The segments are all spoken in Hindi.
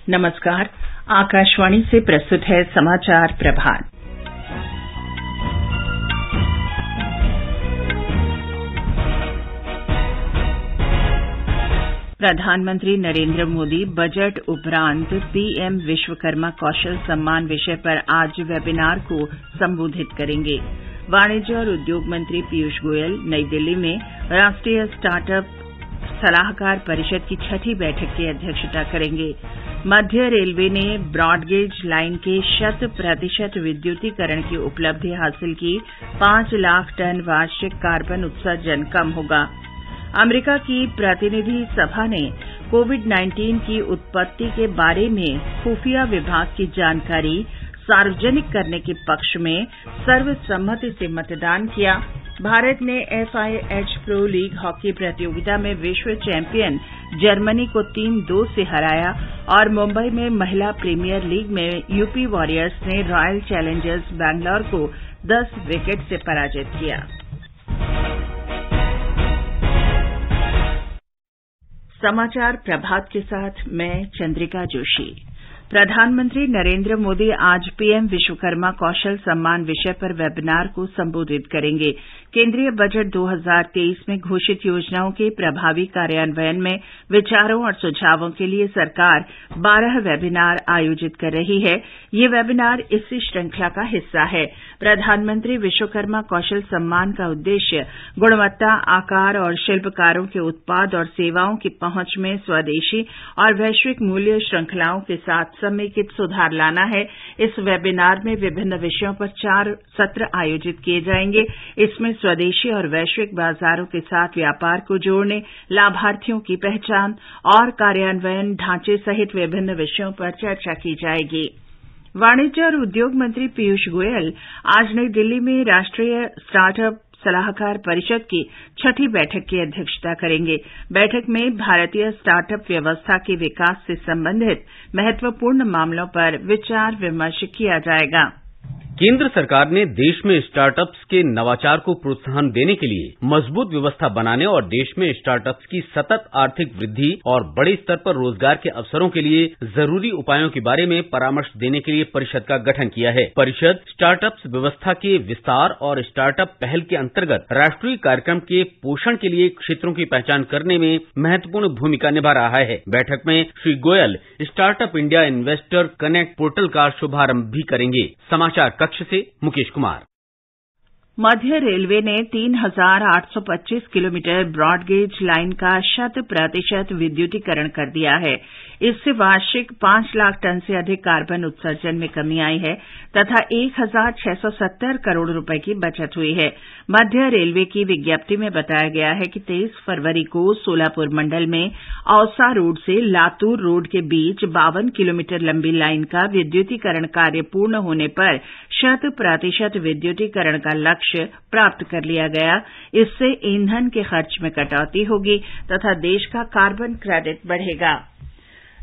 नमस्कार। आकाशवाणी से प्रस्तुत है समाचार प्रभात। प्रधानमंत्री नरेंद्र मोदी बजट उपरांत पीएम विश्वकर्मा कौशल सम्मान विषय पर आज वेबिनार को संबोधित करेंगे। वाणिज्य और उद्योग मंत्री पीयूष गोयल नई दिल्ली में राष्ट्रीय स्टार्टअप सलाहकार परिषद की 6ठी बैठक की अध्यक्षता करेंगे। मध्य रेलवे ने ब्रॉडगेज लाइन के 100% विद्युतीकरण की उपलब्धि हासिल की। 5 लाख टन वार्षिक कार्बन उत्सर्जन कम होगा। अमेरिका की प्रतिनिधि सभा ने कोविड-19 की उत्पत्ति के बारे में खुफिया विभाग की जानकारी सार्वजनिक करने के पक्ष में सर्वसम्मति से मतदान किया। भारत ने FIH प्रो लीग हॉकी प्रतियोगिता में विश्व चैंपियन जर्मनी को 3-2 से हराया और मुंबई में महिला प्रीमियर लीग में यूपी वॉरियर्स ने रॉयल चैलेंजर्स बैंगलोर को 10 विकेट से पराजित किया। समाचार प्रभात के साथ मैं चंद्रिका जोशी। प्रधानमंत्री नरेंद्र मोदी आज पीएम विश्वकर्मा कौशल सम्मान विषय पर वेबिनार को संबोधित करेंगे। केंद्रीय बजट 2023 में घोषित योजनाओं के प्रभावी कार्यान्वयन में विचारों और सुझावों के लिए सरकार 12 वेबिनार आयोजित कर रही है। ये वेबिनार इसी श्रृंखला का हिस्सा है। प्रधानमंत्री विश्वकर्मा कौशल सम्मान का उद्देश्य गुणवत्ता, आकार और शिल्पकारों के उत्पाद और सेवाओं की पहुंच में स्वदेशी और वैश्विक मूल्य श्रृंखलाओं के साथ समेकित सुधार लाना है। इस वेबिनार में विभिन्न विषयों पर 4 सत्र आयोजित किए जाएंगे। इसमें स्वदेशी और वैश्विक बाजारों के साथ व्यापार को जोड़ने, लाभार्थियों की पहचान और कार्यान्वयन ढांचे सहित विभिन्न विषयों पर चर्चा की जाएगी। वाणिज्य और उद्योग मंत्री पीयूष गोयल आज नई दिल्ली में राष्ट्रीय स्टार्टअप सलाहकार परिषद की 6ठी बैठक की अध्यक्षता करेंगे। बैठक में भारतीय स्टार्टअप व्यवस्था के विकास से संबंधित महत्वपूर्ण मामलों पर विचार विमर्श किया जाएगा। केंद्र सरकार ने देश में स्टार्टअप्स के नवाचार को प्रोत्साहन देने के लिए मजबूत व्यवस्था बनाने और देश में स्टार्टअप्स की सतत आर्थिक वृद्धि और बड़े स्तर पर रोजगार के अवसरों के लिए जरूरी उपायों के बारे में परामर्श देने के लिए परिषद का गठन किया है। परिषद स्टार्टअप्स व्यवस्था के विस्तार और स्टार्टअप पहल के अंतर्गत राष्ट्रीय कार्यक्रम के पोषण के लिए क्षेत्रों की पहचान करने में महत्वपूर्ण भूमिका निभा रहा है। बैठक में Shri Goyal startup India investor connect portal का शुभारंभ भी करेंगे। समाचार कक्ष से मुकेश कुमार। मध्य रेलवे ने 3,825 किलोमीटर ब्रॉडगेज लाइन का 100% विद्युतीकरण कर दिया है। इससे वार्षिक 5 लाख टन से अधिक कार्बन उत्सर्जन में कमी आई है तथा 1,670 करोड़ रुपए की बचत हुई है। मध्य रेलवे की विज्ञप्ति में बताया गया है कि 23 फरवरी को सोलापुर मंडल में औसा रोड से लातूर रोड के बीच 52 किलोमीटर लंबी लाइन का विद्युतीकरण कार्य पूर्ण होने पर 100% विद्युतीकरण का लक्ष्य प्राप्त कर लिया गया। इससे ईंधन के खर्च में कटौती होगी तथा देश का कार्बन क्रेडिट बढ़ेगा।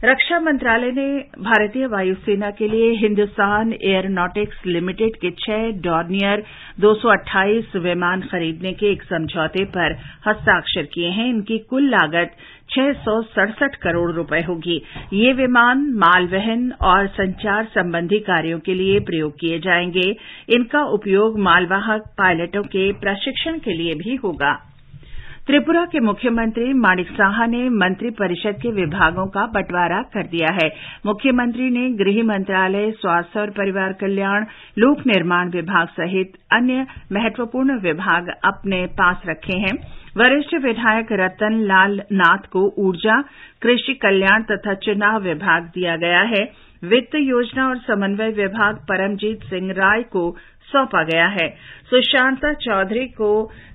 रक्षा मंत्रालय ने भारतीय वायुसेना के लिए हिंदुस्तान एयरोनॉटिक्स लिमिटेड के 6 डॉर्नियर 228 विमान खरीदने के एक समझौते पर हस्ताक्षर किए हैं। इनकी कुल लागत 667 करोड़ रुपए होगी। ये विमान मालवहन और संचार संबंधी कार्यों के लिए प्रयोग किए जाएंगे। इनका उपयोग मालवाहक पायलटों के प्रशिक्षण के लिए भी होगा। त्रिपुरा के मुख्यमंत्री माणिक साहा ने मंत्रिपरिषद के विभागों का बंटवारा कर दिया है। मुख्यमंत्री ने गृह मंत्रालय, स्वास्थ्य और परिवार कल्याण, लोक निर्माण विभाग सहित अन्य महत्वपूर्ण विभाग अपने पास रखे हैं। वरिष्ठ विधायक रतन लाल नाथ को ऊर्जा, कृषि कल्याण तथा चुनाव विभाग दिया गया है। वित्त योजना और समन्वय विभाग परमजीत सिंह राय को सौंपा गया है। सुशांता चौधरी को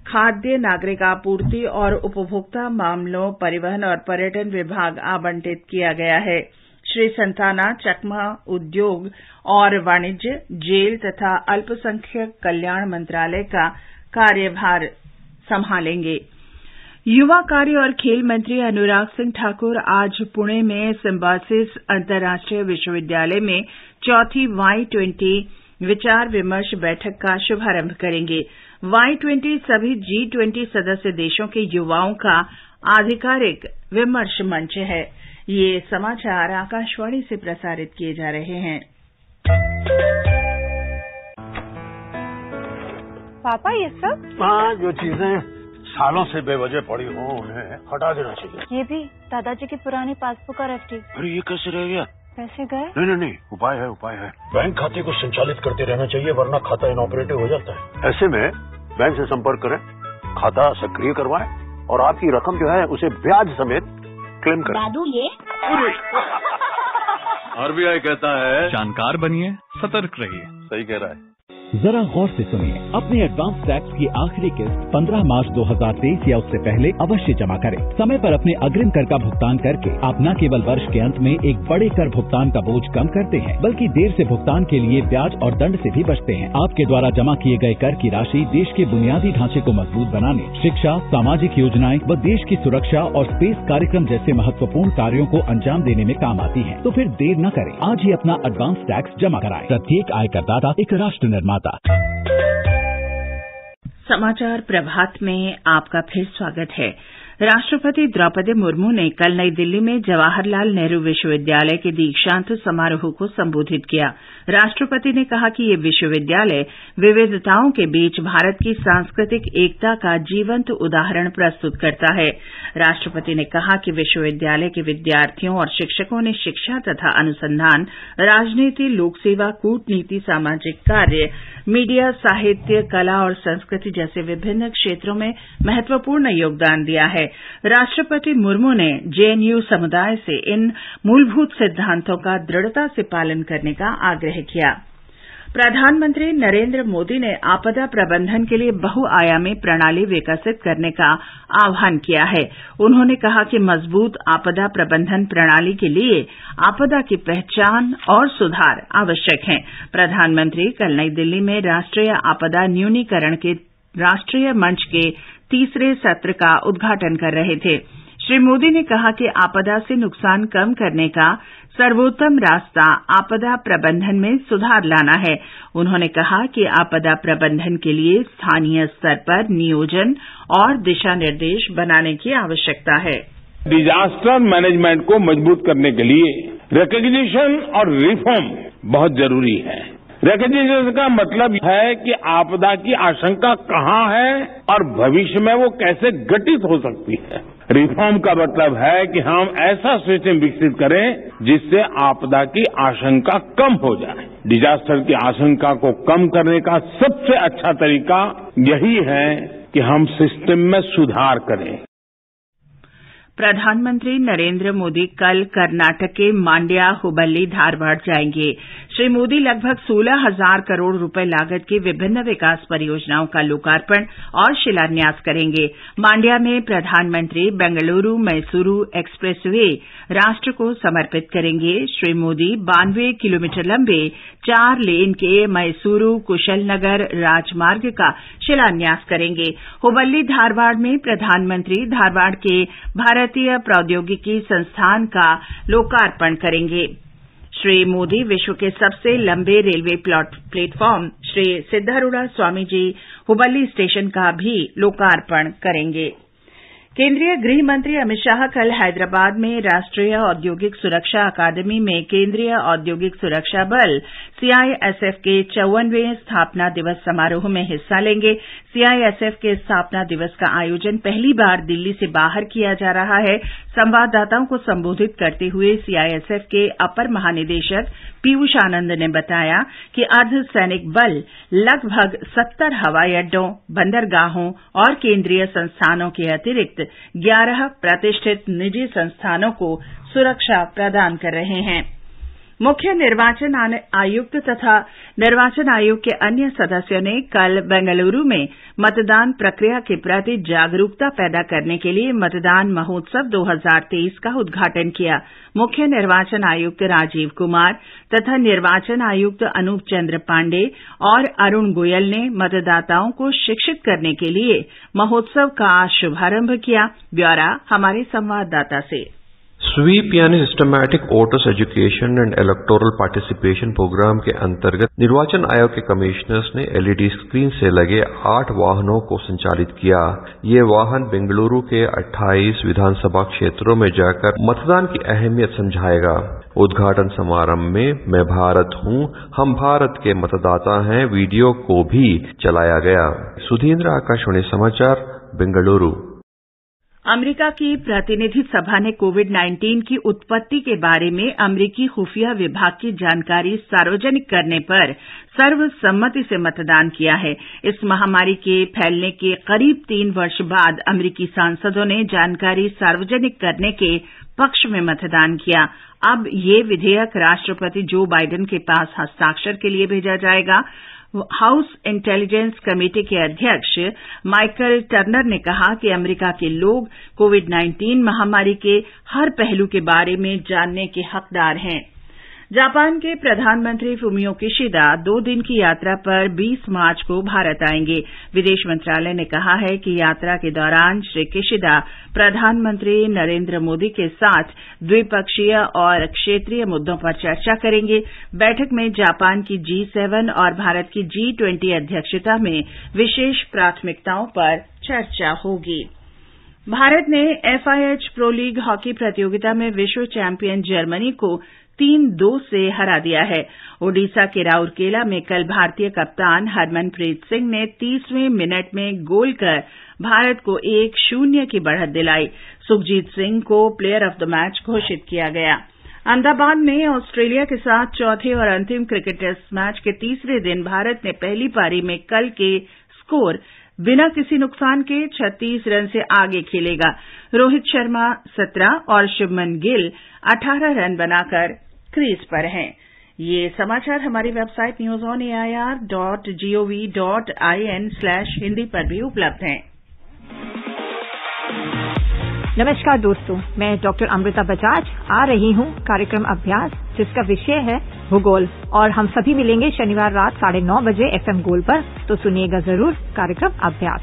खाद्य नागरिक आपूर्ति और उपभोक्ता मामलों, परिवहन और पर्यटन विभाग आवंटित किया गया है। श्री संताना चकमा उद्योग और वाणिज्य, जेल तथा अल्पसंख्यक कल्याण मंत्रालय का कार्यभार संभालेंगे। युवा कार्य और खेल मंत्री अनुराग सिंह ठाकुर आज पुणे में सिम्बायोसिस अंतर्राष्ट्रीय विश्वविद्यालय में 4थी Y20 विचार विमर्श बैठक का शुभारंभ करेंगे। Y20 सभी G20 सदस्य देशों के युवाओं का आधिकारिक विमर्श मंच है। ये समाचार आकाशवाणी से प्रसारित किए जा रहे हैं। पापा ये सब? हाँ, जो चीजें सालों से बेवजह पड़ी हो उन्हें हटा देना चाहिए। ये भी दादाजी की पुरानी पासबुक और एफडी। अरे ये कैसे रह गया? पैसे गए? नहीं, उपाय है। बैंक खाते को संचालित करते रहना चाहिए, वरना खाता इनऑपरेटिव हो जाता है। ऐसे में बैंक से संपर्क करें, खाता सक्रिय करवाएं और आपकी रकम जो है उसे ब्याज समेत क्लेम करें। दादू ये आरबीआई कहता है जानकार बनिए, सतर्क रहिए। सही कह रहा है। जरा गौर से सुनिए, अपने एडवांस टैक्स की आखिरी किस्त 15 मार्च 2023 या उससे पहले अवश्य जमा करें। समय पर अपने अग्रिम कर का भुगतान करके आप न केवल वर्ष के अंत में एक बड़े कर भुगतान का बोझ कम करते हैं, बल्कि देर से भुगतान के लिए ब्याज और दंड से भी बचते हैं। आपके द्वारा जमा किए गए कर की राशि देश के बुनियादी ढांचे को मजबूत बनाने, शिक्षा, सामाजिक योजनाएं व देश की सुरक्षा और स्पेस कार्यक्रम जैसे महत्वपूर्ण कार्यों को अंजाम देने में काम आती है। तो फिर देर न करें, आज ही अपना एडवांस टैक्स जमा कराएं। प्रत्येक आयकरदाता एक राष्ट्र निर्माता। समाचार प्रभात में आपका फिर स्वागत है। राष्ट्रपति द्रौपदी मुर्मू ने कल नई दिल्ली में जवाहरलाल नेहरू विश्वविद्यालय के दीक्षांत समारोह को संबोधित किया। राष्ट्रपति ने कहा कि ये विश्वविद्यालय विविधताओं के बीच भारत की सांस्कृतिक एकता का जीवंत उदाहरण प्रस्तुत करता है। राष्ट्रपति ने कहा कि विश्वविद्यालय के विद्यार्थियों और शिक्षकों ने शिक्षा तथा अनुसंधान, राजनीति, लोकसेवा, कूटनीति, सामाजिक कार्य, मीडिया, साहित्य, कला और संस्कृति जैसे विभिन्न क्षेत्रों में महत्वपूर्ण योगदान दिया है। राष्ट्रपति मुर्मू ने जेएनयू समुदाय से इन मूलभूत सिद्धांतों का दृढ़ता से पालन करने का आग्रह किया। प्रधानमंत्री नरेंद्र मोदी ने आपदा प्रबंधन के लिए बहुआयामी प्रणाली विकसित करने का आह्वान किया है। उन्होंने कहा कि मजबूत आपदा प्रबंधन प्रणाली के लिए आपदा की पहचान और सुधार आवश्यक है। प्रधानमंत्री कल नई दिल्ली में राष्ट्रीय आपदा न्यूनीकरण के राष्ट्रीय मंच के तीसरे सत्र का उद्घाटन कर रहे थे। श्री मोदी ने कहा कि आपदा से नुकसान कम करने का सर्वोत्तम रास्ता आपदा प्रबंधन में सुधार लाना है। उन्होंने कहा कि आपदा प्रबंधन के लिए स्थानीय स्तर पर नियोजन और दिशा निर्देश बनाने की आवश्यकता है। डिजास्टर मैनेजमेंट को मजबूत करने के लिए रिकग्निशन और रिफॉर्म बहुत जरूरी है। रिकग्निशन का मतलब है कि आपदा की आशंका कहां है और भविष्य में वो कैसे घटित हो सकती है। रिफॉर्म का मतलब है कि हम ऐसा सिस्टम विकसित करें जिससे आपदा की आशंका कम हो जाए। डिजास्टर की आशंका को कम करने का सबसे अच्छा तरीका यही है कि हम सिस्टम में सुधार करें। प्रधानमंत्री नरेंद्र मोदी कल कर्नाटक के मांड्या, हुबल्ली, धारवाड़ जाएंगे। श्री मोदी लगभग 16,000 करोड़ रुपए लागत की विभिन्न विकास परियोजनाओं का लोकार्पण और शिलान्यास करेंगे। मांड्या में प्रधानमंत्री बेंगलुरु मैसूरू एक्सप्रेसवे राष्ट्र को समर्पित करेंगे। श्री मोदी 92 किलोमीटर लंबे 4 लेन के मैसूरू कुशलनगर राजमार्ग का शिलान्यास करेंगे। हुबल्ली, धारवाड़ में प्रधानमंत्री धारवाड़ के भारतीय प्रौद्योगिकी संस्थान का लोकार्पण करेंगे। श्री मोदी विश्व के सबसे लंबे railway platform Shri Siddharudha Swami ji Hubballi station का भी लोकार्पण करेंगे। केंद्रीय गृह मंत्री अमित शाह कल हैदराबाद में राष्ट्रीय औद्योगिक सुरक्षा अकादमी में केंद्रीय औद्योगिक सुरक्षा बल सीआईएसएफ के 54वें स्थापना दिवस समारोह में हिस्सा लेंगे। सीआईएसएफ के स्थापना दिवस का आयोजन पहली बार दिल्ली से बाहर किया जा रहा है। संवाददाताओं को संबोधित करते हुए सीआईएसएफ के अपर महानिदेशक पीयूष आनंद ने बताया कि अर्धसैनिक बल लगभग 70 हवाई अड्डों, बंदरगाहों और केंद्रीय संस्थानों के अतिरिक्त 11 प्रतिष्ठित निजी संस्थानों को सुरक्षा प्रदान कर रहे हैं। मुख्य निर्वाचन आयुक्त तथा निर्वाचन आयोग के अन्य सदस्यों ने कल बेंगलुरु में मतदान प्रक्रिया के प्रति जागरूकता पैदा करने के लिए मतदान महोत्सव 2023 का उद्घाटन किया। मुख्य निर्वाचन आयुक्त राजीव कुमार तथा निर्वाचन आयुक्त अनूप चंद्र पांडे और अरुण गोयल ने मतदाताओं को शिक्षित करने के लिए महोत्सव का शुभारंभ किया। ब्यौरा हमारे संवाददाता से। स्वीप यानी systematic voters education and electoral participation programme के अंतर्गत निर्वाचन आयोग के कमिश्नर्स ने एलईडी स्क्रीन से लगे 8 वाहनों को संचालित किया। ये वाहन बेंगलुरु के 28 विधानसभा क्षेत्रों में जाकर मतदान की अहमियत समझाएगा। उद्घाटन समारोह में मैं भारत हूँ, हम भारत के मतदाता हैं वीडियो को भी चलाया गया। सुधींद्र, आकाशवाणी समाचार, बेंगलुरु। अमेरिका की प्रतिनिधि सभा ने कोविड-19 की उत्पत्ति के बारे में अमेरिकी खुफिया विभाग की जानकारी सार्वजनिक करने पर सर्वसम्मति से मतदान किया है। इस महामारी के फैलने के करीब 3 वर्ष बाद अमेरिकी सांसदों ने जानकारी सार्वजनिक करने के पक्ष में मतदान किया। अब ये विधेयक राष्ट्रपति जो बाइडेन के पास हस्ताक्षर के लिए भेजा जाएगा। हाउस इंटेलिजेंस कमेटी के अध्यक्ष माइकल टर्नर ने कहा कि अमेरिका के लोग कोविड-19 महामारी के हर पहलू के बारे में जानने के हकदार हैं। जापान के प्रधानमंत्री फुमियो किशिदा 2 दिन की यात्रा पर 20 मार्च को भारत आएंगे। विदेश मंत्रालय ने कहा है कि यात्रा के दौरान श्री किशिदा प्रधानमंत्री नरेंद्र मोदी के साथ द्विपक्षीय और क्षेत्रीय मुद्दों पर चर्चा करेंगे। बैठक में जापान की G7 और भारत की G20 अध्यक्षता में विशेष प्राथमिकताओं पर चर्चा होगी। भारत ने FIH प्रो लीग हॉकी प्रतियोगिता में विश्व चैंपियन जर्मनी को 3-2 से हरा दिया है। ओडिशा के राउरकेला में कल भारतीय कप्तान हरमनप्रीत सिंह ने 30वें मिनट में गोल कर भारत को 1-0 की बढ़त दिलाई। सुखजीत सिंह को प्लेयर ऑफ द मैच घोषित किया गया। अहमदाबाद में ऑस्ट्रेलिया के साथ चौथे और अंतिम क्रिकेट टेस्ट मैच के तीसरे दिन भारत ने पहली पारी में कल के स्कोर बिना किसी नुकसान के 36 रन से आगे खेलेगा। रोहित शर्मा 17 और शुभमन गिल 18 रन बनाकर क्रीज पर हैं। ये समाचार हमारी वेबसाइट newsonair.gov.in/hindi पर भी उपलब्ध हैं। नमस्कार दोस्तों, मैं डॉक्टर अमृता बजाज आ रही हूँ कार्यक्रम अभ्यास, जिसका विषय है भूगोल, और हम सभी मिलेंगे शनिवार रात 9:30 बजे FM गोल्ड पर, तो सुनिएगा जरूर कार्यक्रम अभ्यास।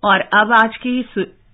और अब आज की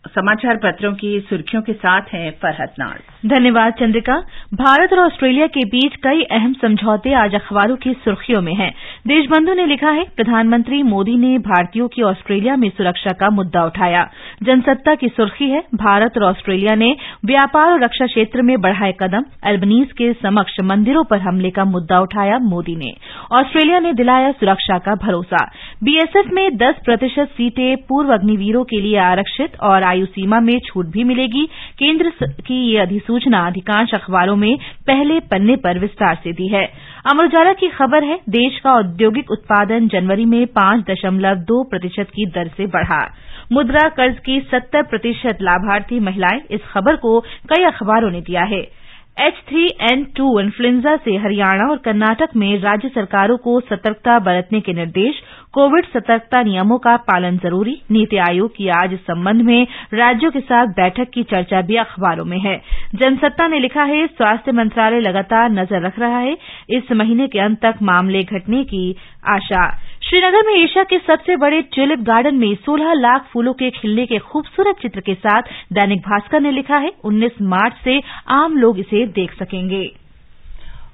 समाचार पत्रों की सुर्खियों के साथ हैं फरहत नाज। धन्यवाद चंद्रिका। भारत और ऑस्ट्रेलिया के बीच कई अहम समझौते आज अखबारों की सुर्खियों में हैं। देशबंधु ने लिखा है, प्रधानमंत्री मोदी ने भारतीयों की ऑस्ट्रेलिया में सुरक्षा का मुद्दा उठाया। जनसत्ता की सुर्खी है, भारत और ऑस्ट्रेलिया ने व्यापार और रक्षा क्षेत्र में बढ़ाए कदम। अल्बनीज के समक्ष मंदिरों पर हमले का मुद्दा उठाया मोदी ने। ऑस्ट्रेलिया ने दिलाया सुरक्षा का भरोसा। बीएसएफ में 10% सीटें पूर्व अग्निवीरों के लिए आरक्षित और आयु सीमा में छूट भी मिलेगी। केंद्र की ये अधिसूचना अधिकांश अखबारों में पहले पन्ने पर विस्तार से दी है। अमर उजाला की खबर है, देश का औद्योगिक उत्पादन जनवरी में 5.2% की दर से बढ़ा। मुद्रा कर्ज की 70% लाभार्थी महिलाएं। इस खबर को कई अखबारों ने दिया है। H3N2 इन्फ्लुएंजा से हरियाणा और कर्नाटक में राज्य सरकारों को सतर्कता बरतने के निर्देश। कोविड सतर्कता नियमों का पालन जरूरी। नीति आयोग की आज इस संबंध में राज्यों के साथ बैठक की चर्चा भी अखबारों में है। जनसत्ता ने लिखा है, स्वास्थ्य मंत्रालय लगातार नजर रख रहा है, इस महीने के अंत तक मामले घटने की आशा। श्रीनगर में एशिया के सबसे बड़े ट्यूलिप गार्डन में 16 लाख फूलों के खिलने के खूबसूरत चित्र के साथ दैनिक भास्कर ने लिखा है, 19 मार्च से आम लोग इसे देख सकेंगे।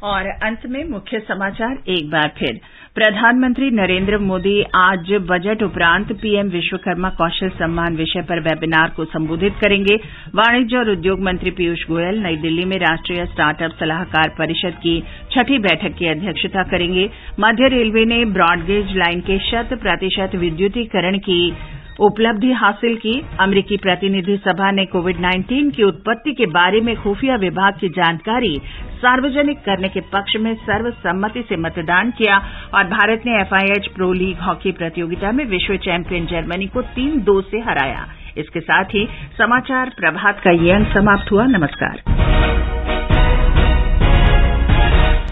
और अंत में मुख्य समाचार एक बार फिर। प्रधानमंत्री नरेंद्र मोदी आज बजट उपरांत पीएम विश्वकर्मा कौशल सम्मान विषय पर वेबिनार को संबोधित करेंगे। वाणिज्य और उद्योग मंत्री पीयूष गोयल नई दिल्ली में राष्ट्रीय स्टार्टअप सलाहकार परिषद की 6ठी बैठक की अध्यक्षता करेंगे। मध्य रेलवे ने ब्रॉडगेज लाइन के 100% विद्युतीकरण की उपलब्धि हासिल की। अमेरिकी प्रतिनिधि सभा ने कोविड-19 की उत्पत्ति के बारे में खुफिया विभाग की जानकारी सार्वजनिक करने के पक्ष में सर्वसम्मति से मतदान किया। और भारत ने FIH प्रो लीग हॉकी प्रतियोगिता में विश्व चैंपियन जर्मनी को 3-2 से हराया। इसके साथ ही समाचार प्रभात का ये अंक समाप्त हुआ। नमस्कार।